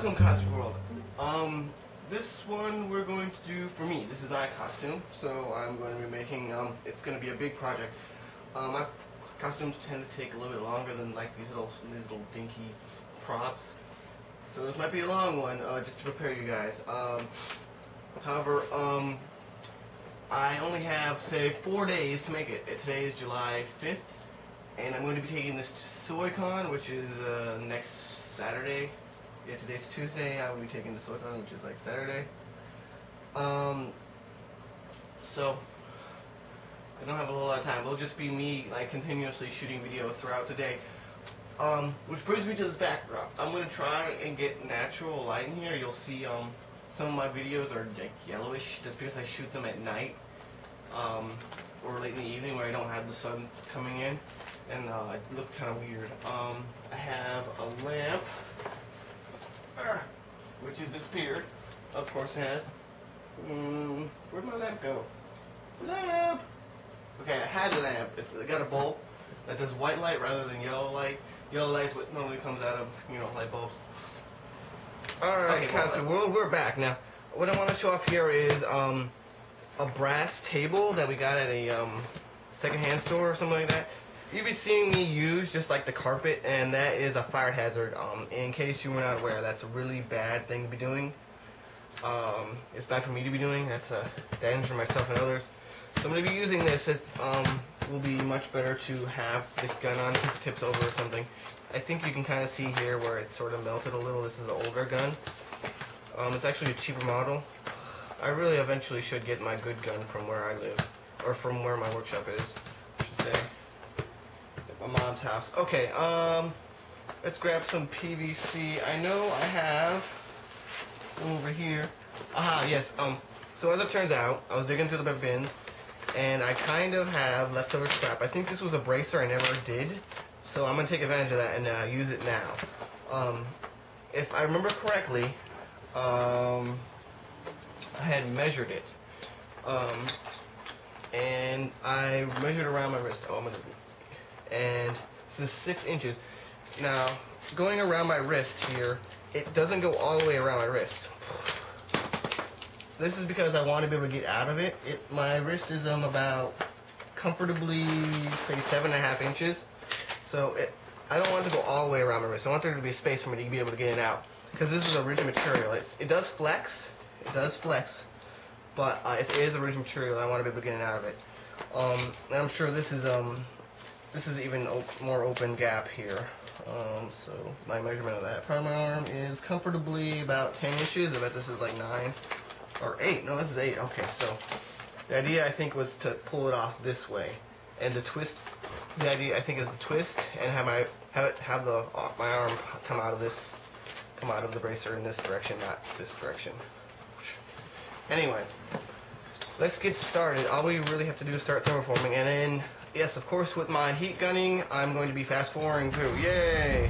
Welcome, Cosplay World. This one we're going to do for me. This is my costume, so I'm going to be making. It's going to be a big project. My costumes tend to take a little bit longer than like these little dinky props. So this might be a long one, just to prepare you guys. However, I only have, say, 4 days to make it. Today is July 5th, and I'm going to be taking this to SoyCon, which is next Saturday. Yeah, today's Tuesday. I will be taking to SoyCon, which is like Saturday. So I don't have a whole lot of time. It'll just be me like continuously shooting video throughout the day. Which brings me to this backdrop. I'm going to try and get natural light in here. You'll see some of my videos are like yellowish. That's because I shoot them at night or late in the evening where I don't have the sun coming in, and it look kind of weird. I have a lamp, which has disappeared. Of course it has. Where'd my lamp go? Lamp! Okay, I had the lamp. It's got a bulb that does white light rather than yellow light. Yellow light's what normally comes out of, light bulbs. Alright, okay, Cosplay World, we're back. Now, what I want to show off here is a brass table that we got at a secondhand store or something like that. You'll be seeing me use just like the carpet, and that is a fire hazard. In case you were not aware, that's a really bad thing to be doing. It's bad for me to be doing. That's a danger for myself and others. So I'm going to be using this. It will be much better to have the gun on because it tips over or something. I think you can kind of see here where it's sort of melted a little. This is an older gun. It's actually a cheaper model. I really eventually should get my good gun from where I live, or from where my workshop is, I should say. At my mom's house. Okay, let's grab some PVC. I know I have some over here. Aha, yes. So as it turns out, I was digging through the bins, and I kind of have leftover scrap. I think this was a bracer I never did, so I'm going to take advantage of that and use it now. If I remember correctly, I had measured it, and I measured around my wrist. And this is 6 inches. Now, going around my wrist here, it doesn't go all the way around my wrist. This is because I want to be able to get out of it. My wrist is about comfortably, say, 7.5 inches. So I don't want it to go all the way around my wrist. I want there to be space for me to be able to get it out. Because this is a rigid material. It does flex. It does flex. But it is a rigid material. I want to be able to get it out of it. And I'm sure this is even more open gap here. So my measurement of that part of my arm is comfortably about 10 inches. I bet this is like 9 or 8. No, this is 8. Okay, so the idea I think was to pull it off this way, and the twist. The idea I think is to twist and have my arm come out of the bracer in this direction, not this direction. Anyway, let's get started. All we really have to do is start thermoforming, and then, yes, of course, with my heat gunning, I'm going to be fast forwarding through. Yay!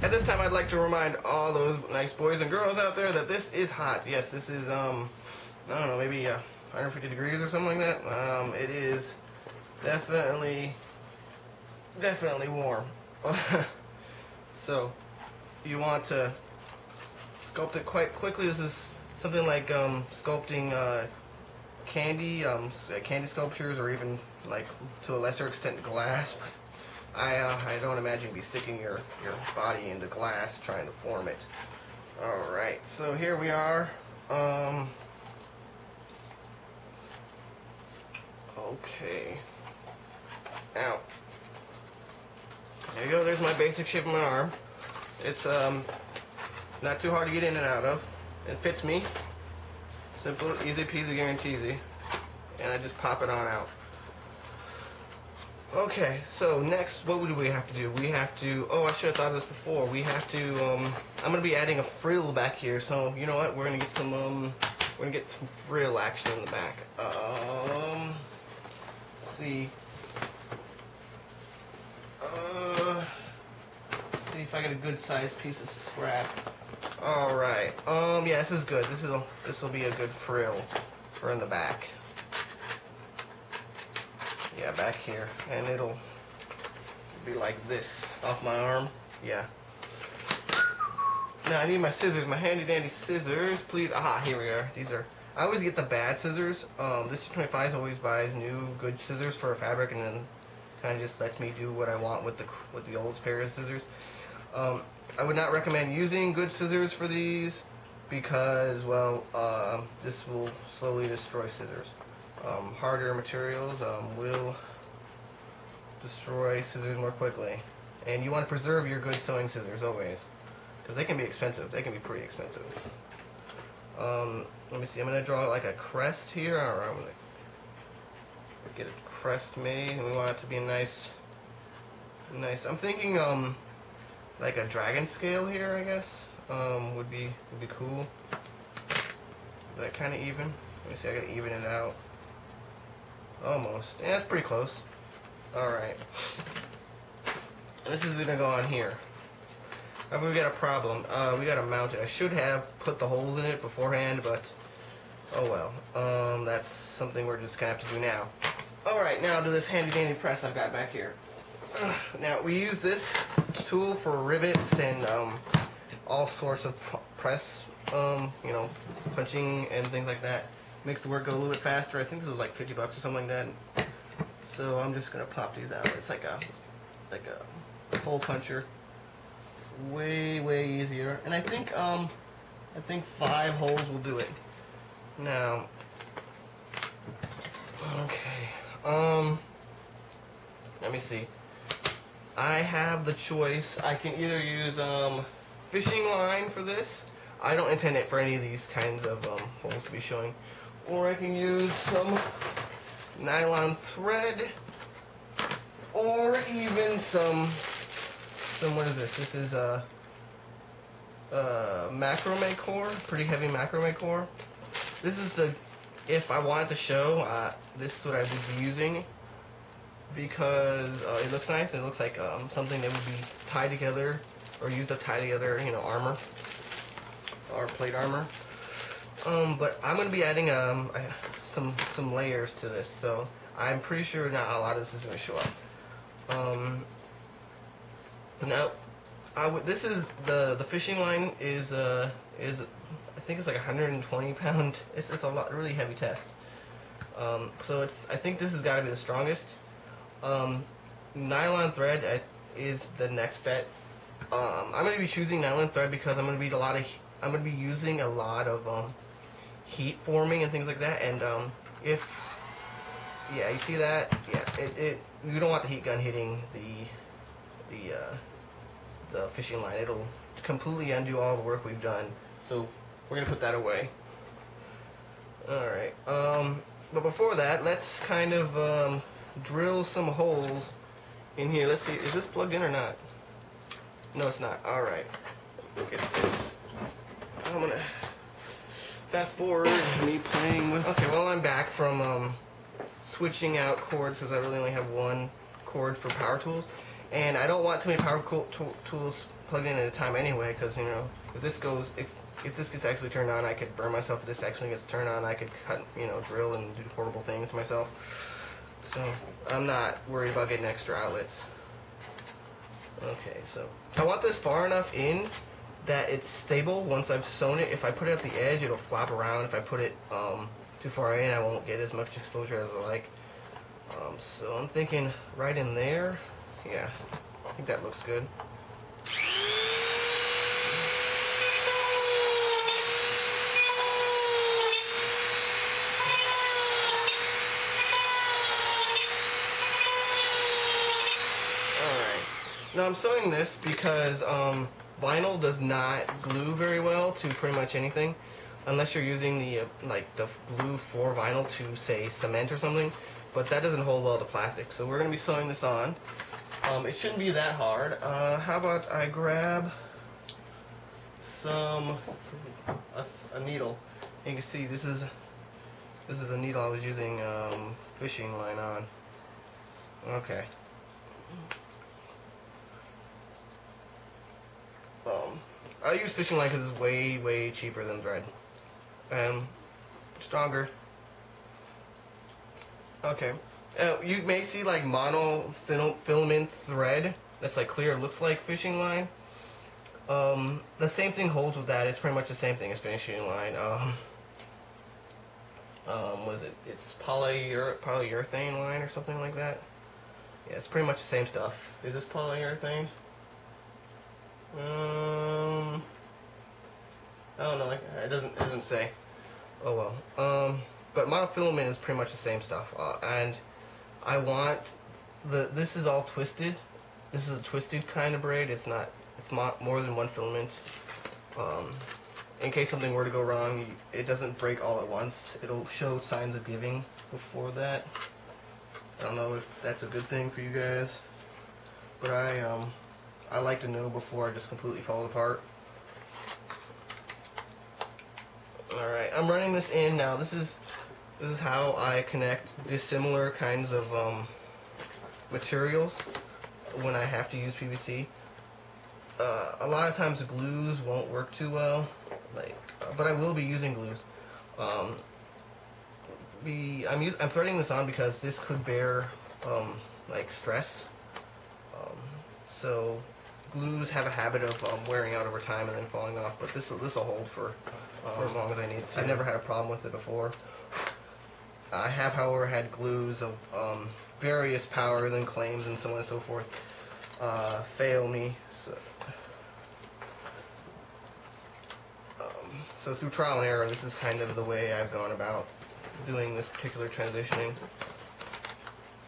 At this time, I'd like to remind all those nice boys and girls out there that this is hot. Yes, this is, I don't know, maybe 150 degrees or something like that. It is definitely warm. So, you want to sculpt it quite quickly. This is something like sculpting candy sculptures, or even, like, to a lesser extent, glass. I don't imagine you'd be sticking your body into glass trying to form it. Alright, so here we are. Okay. Now, there you go, there's my basic shape of my arm. It's not too hard to get in and out of. It fits me. Simple, easy peasy, guaranteesy. And I just pop it on out. Okay, so next, what do we have to do? We have to, oh, I should have thought of this before. We have to, I'm going to be adding a frill back here. So, you know what? We're going to get some frill action in the back. Let's see. Let's see if I get a good sized piece of scrap. All right. Yeah, this is good. This will be a good frill for in the back. Yeah, back here, and it'll be like this off my arm. Yeah. Now I need my scissors, my handy dandy scissors, please. Aha, here we are. These are. I always get the bad scissors. This 25 always buys new good scissors for a fabric, and then kind of just lets me do what I want with the old pair of scissors. I would not recommend using good scissors for these because, well, this will slowly destroy scissors. Harder materials will destroy scissors more quickly, and you want to preserve your good sewing scissors always, because they can be expensive. They can be pretty expensive. Let me see. I'm gonna draw like a crest here, or I'm gonna get a crest made, and we want it to be nice. I'm thinking like a dragon scale here, I guess. Would be cool. Is that kind of even? Let me see. I gotta even it out. Almost. Yeah, that's pretty close. Alright. This is going to go on here. But we got a problem. We got to mount it. I should have put the holes in it beforehand, but oh well. That's something we're just going to have to do now. Alright, now to this handy dandy press I've got back here. Now, we use this tool for rivets and all sorts of press, you know, punching and things like that. Makes the work go a little bit faster. I think this was like 50 bucks or something like that. So I'm just gonna pop these out. It's like a hole puncher. Way easier. And I think 5 holes will do it. Now, okay. Let me see. I have the choice. I can either use fishing line for this. I don't intend it for any of these kinds of holes to be showing. Or I can use some nylon thread, or even some what is this? This is a macrame core, pretty heavy macrame core. This is if I wanted to show, this is what I would be using, because it looks nice. It looks like something that would be tied together or used to tie together, you know, armor or plate armor. But I'm going to be adding some layers to this, so I'm pretty sure not a lot of this is going to show up. Now, this is the fishing line is I think it's like 120 pound. It's a lot, really heavy test. So I think this has got to be the strongest. Nylon thread is the next bet. I'm going to be choosing nylon thread because I'm going to be using a lot of heat forming and things like that, and yeah, you see that? Yeah, you don't want the heat gun hitting the fishing line. It'll completely undo all the work we've done. So we're gonna put that away. All right. But before that, let's kind of drill some holes in here. Let's see. Is this plugged in or not? No, it's not. All right. Look at this. I'm gonna fast forward me playing with. Okay, well, I'm back from switching out cords because I really only have one cord for power tools, and I don't want too many power tools plugged in at a time anyway, because, you know, if this gets actually turned on, I could burn myself. If this actually gets turned on, I could cut, you know, drill and do horrible things to myself. So I'm not worried about getting extra outlets. Okay, so I want this far enough in that it's stable once I've sewn it. If I put it at the edge, it'll flop around. If I put it too far in, I won't get as much exposure as I like. So I'm thinking right in there. Yeah, I think that looks good. Now I'm sewing this because vinyl does not glue very well to pretty much anything. unless you're using the like the glue for vinyl to say cement or something, but that doesn't hold well to plastic. So we're going to be sewing this on. It shouldn't be that hard. How about I grab a needle. You can see this is a needle I was using fishing line on. Okay. I use fishing line because it's way cheaper than thread and stronger. Okay. You may see like filament thread that's like clear, looks like fishing line. The same thing holds with that. It's pretty much the same thing as fishing line. Was it? It's polyurethane line or something like that. Yeah, it's pretty much the same stuff. Is this polyurethane? I don't know. It doesn't say. Oh well. But monofilament is pretty much the same stuff. And I want this is all twisted. This is a twisted kind of braid. It's not. It's more than one filament. In case something were to go wrong, it doesn't break all at once. It'll show signs of giving before that. I don't know if that's a good thing for you guys, but I like to know before I just completely fall apart. Alright, I'm running this in now. This is how I connect dissimilar kinds of materials when I have to use PVC. A lot of times the glues won't work too well, but I will be using glues. I'm threading this on because this could bear like stress. So glues have a habit of wearing out over time and then falling off, but this will hold for as long as I need. So I've never had a problem with it before. I have, however, had glues of various powers and claims and so on and so forth fail me. So through trial and error, this is kind of the way I've gone about doing this particular transitioning.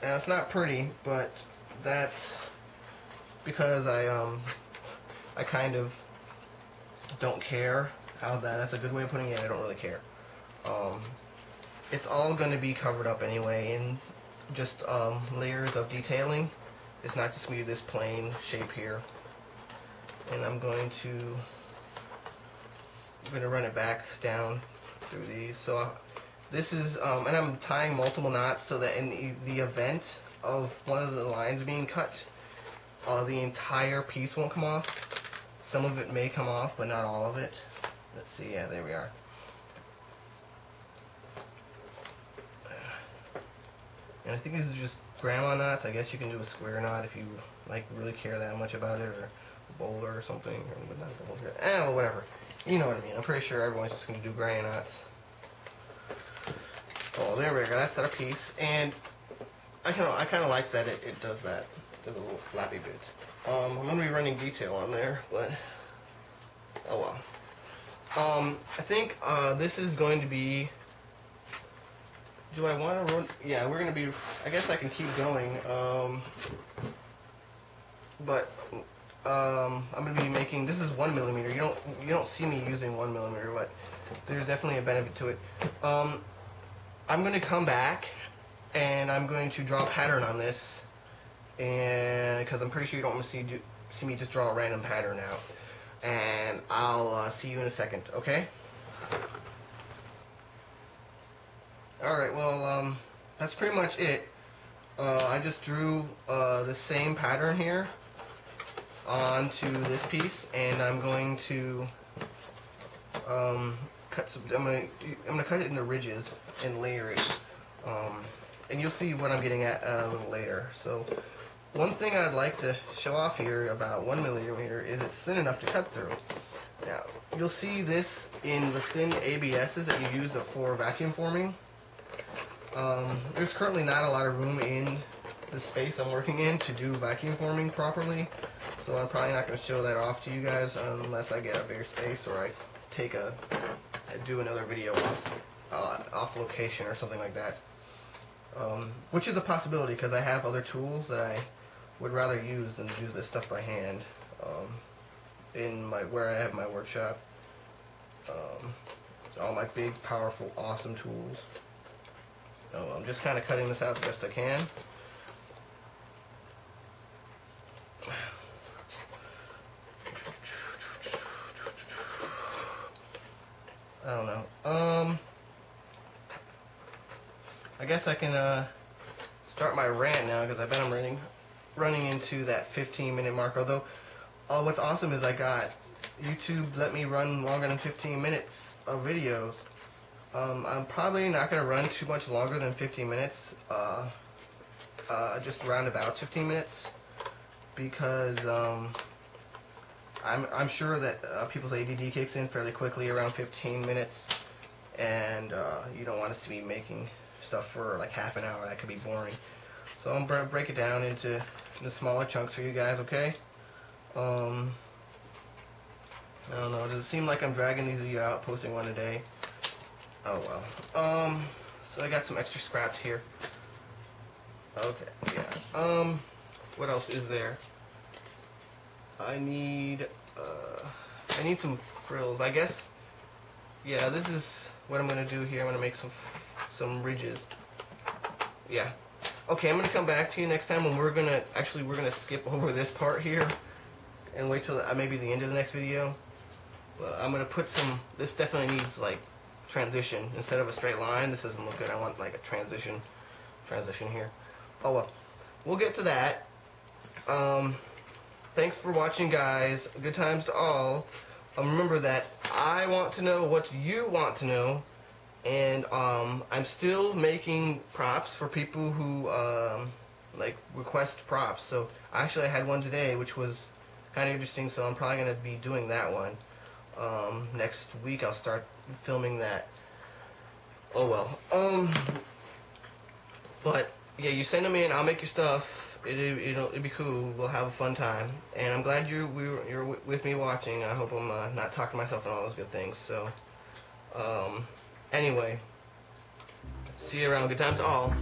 Now it's not pretty, but that's because I kind of don't care. How's that? That's a good way of putting it. I don't really care. It's all going to be covered up anyway in just layers of detailing. It's not just me this plain shape here. And I'm going to run it back down through these. So this is, and I'm tying multiple knots so that in the event of one of the lines being cut, the entire piece won't come off. Some of it may come off, but not all of it. Let's see, yeah, there we are. And I think these are just grandma knots. I guess you can do a square knot if you like really care that much about it, or a bowler or something, or not a bowler. Well, whatever. You know what I mean. I'm pretty sure everyone's just going to do granny knots. Oh, there we go. That's that a piece, and I kind of like that it does that. It does a little flappy bit. I'm going to be running detail on there, but oh well. I think this is going to be. Do I want to run? Yeah, we're going to be. I guess I can keep going. But I'm going to be making. This is 1mm. You don't see me using 1mm, but there's definitely a benefit to it. I'm going to come back and I'm going to draw a pattern on this, and because I'm pretty sure you don't want to see me just draw a random pattern out. And I'll see you in a second. Okay. Alright, well, that's pretty much it. I just drew the same pattern here onto this piece, and I'm going to cut some. I'm gonna cut it into ridges and layer it, and you'll see what I'm getting at a little later. So, one thing I'd like to show off here about 1mm is it's thin enough to cut through. Now, you'll see this in the thin ABSs that you use for vacuum forming. There's currently not a lot of room in the space I'm working in to do vacuum forming properly, so I'm probably not going to show that off to you guys unless I get a bigger space, or I do another video off location or something like that, which is a possibility because I have other tools that I would rather use than to do this stuff by hand in where I have my workshop. all my big, powerful, awesome tools. Oh, I'm just kind of cutting this out the best I can. I don't know. I guess I can start my rant now because I bet I'm running into that 15-minute mark. Although, what's awesome is I got YouTube let me run longer than 15 minutes of videos. I'm probably not going to run too much longer than 15 minutes. Just roundabouts 15 minutes because I'm sure that people's ADD kicks in fairly quickly around 15 minutes, and you don't want us to be making stuff for like half an hour. That could be boring. So I'm going to break it down into the smaller chunks for you guys, okay? I don't know. Does it seem like I'm dragging these videos out, posting one a day? Oh well. So I got some extra scraps here. Okay, yeah. What else is there? I need some frills. I guess, yeah, this is what I'm gonna do here. I'm gonna make some ridges. Yeah. Okay, I'm gonna come back to you next time when we're gonna skip over this part here and wait till maybe the end of the next video. I'm gonna put some. This definitely needs like transition instead of a straight line. This doesn't look good. I want like a transition here. Oh well, we'll get to that. Thanks for watching, guys. Good times to all. Remember that I want to know what you want to know, and I'm still making props for people who like request props. So actually, I had one today, which was kind of interesting. So I'm probably gonna be doing that one. Next week I'll start filming that. Oh well. But yeah, you send them in. I'll make your stuff. It'll be cool. We'll have a fun time. And I'm glad you're with me watching. I hope I'm not talking to myself and all those good things. So, anyway, see you around. Good times to all.